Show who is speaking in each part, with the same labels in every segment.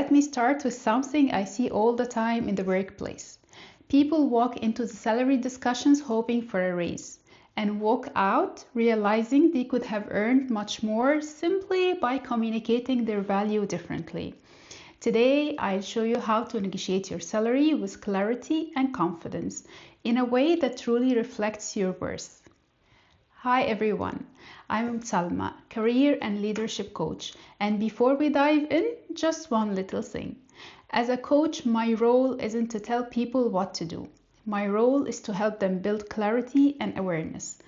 Speaker 1: let me start with something I see all the time in the workplace. People walk into the salary discussions hoping for a raise and walk out realizing they could have earned much more simply by communicating their value differently. Today, I'll show you how to negotiate your salary with clarity and confidence in a way that truly reflects your worth. Hi everyone, I'm Salma, career and leadership coach. And before we dive in, just one little thing. As a coach, my role isn't to tell people what to do. My role is to help them build clarity and awareness.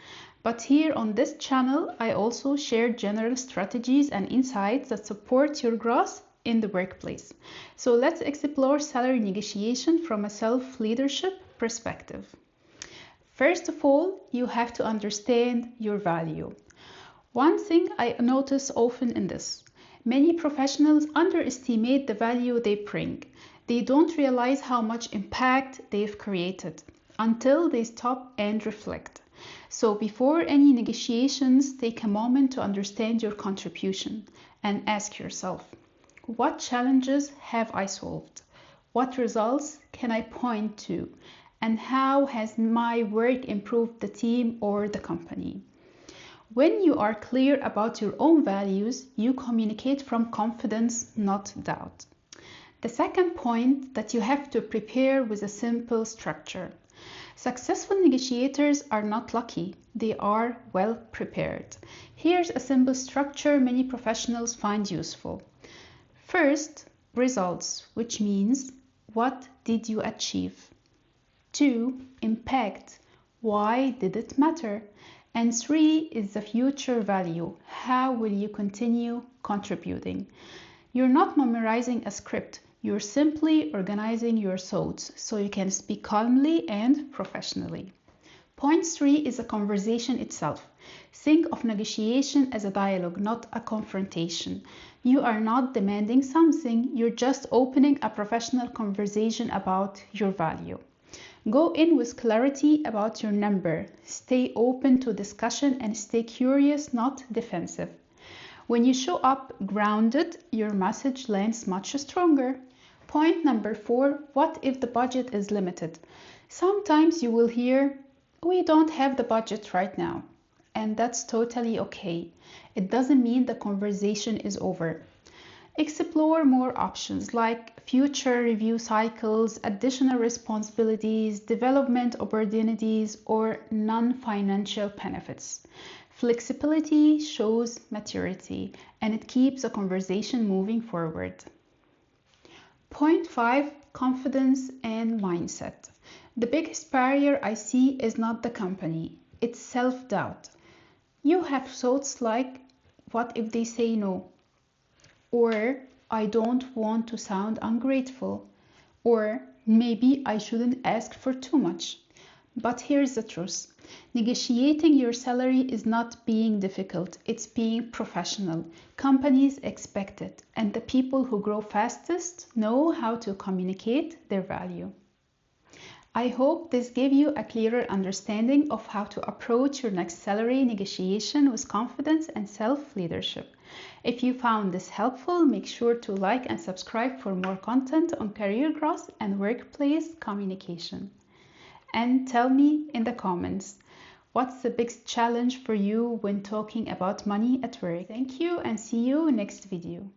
Speaker 1: But here on this channel, I also share general strategies and insights that support your growth in the workplace. So let's explore salary negotiation from a self-leadership perspective. First of all, you have to understand your value. One thing I notice often in this, many professionals underestimate the value they bring. They don't realize how much impact they've created until they stop and reflect. So before any negotiations, take a moment to understand your contribution and ask yourself, what challenges have I solved? What results can I point to? And how has my work improved the team or the company? When you are clear about your own values, you communicate from confidence, not doubt. The second point that you have to prepare with a simple structure. Successful negotiators are not lucky, they are well prepared. Here's a simple structure many professionals find useful. First, results, which means what did you achieve? 2, impact, why did it matter? And 3 is the future value, how will you continue contributing? You're not memorizing a script, you're simply organizing your thoughts so you can speak calmly and professionally. Point 3 is a conversation itself. Think of negotiation as a dialogue, not a confrontation. You are not demanding something, you're just opening a professional conversation about your value. Go in with clarity about your number. Stay open to discussion and stay curious, not defensive. When you show up grounded, your message lands much stronger. Point number 4, what if the budget is limited? Sometimes you will hear, we don't have the budget right now. And that's totally okay. It doesn't mean the conversation is over. Explore more options like future review cycles, additional responsibilities, development opportunities, or non-financial benefits. Flexibility shows maturity and it keeps the conversation moving forward. Point 5, confidence and mindset. The biggest barrier I see is not the company, it's self-doubt. You have thoughts like, what if they say no? Or, I don't want to sound ungrateful. Or, maybe I shouldn't ask for too much. But here's the truth. Negotiating your salary is not being difficult, it's being professional. Companies expect it, and the people who grow fastest know how to communicate their value. I hope this gave you a clearer understanding of how to approach your next salary negotiation with confidence and self-leadership. If you found this helpful, make sure to like and subscribe for more content on career growth and workplace communication. And tell me in the comments, what's the biggest challenge for you when talking about money at work? Thank you and see you next video.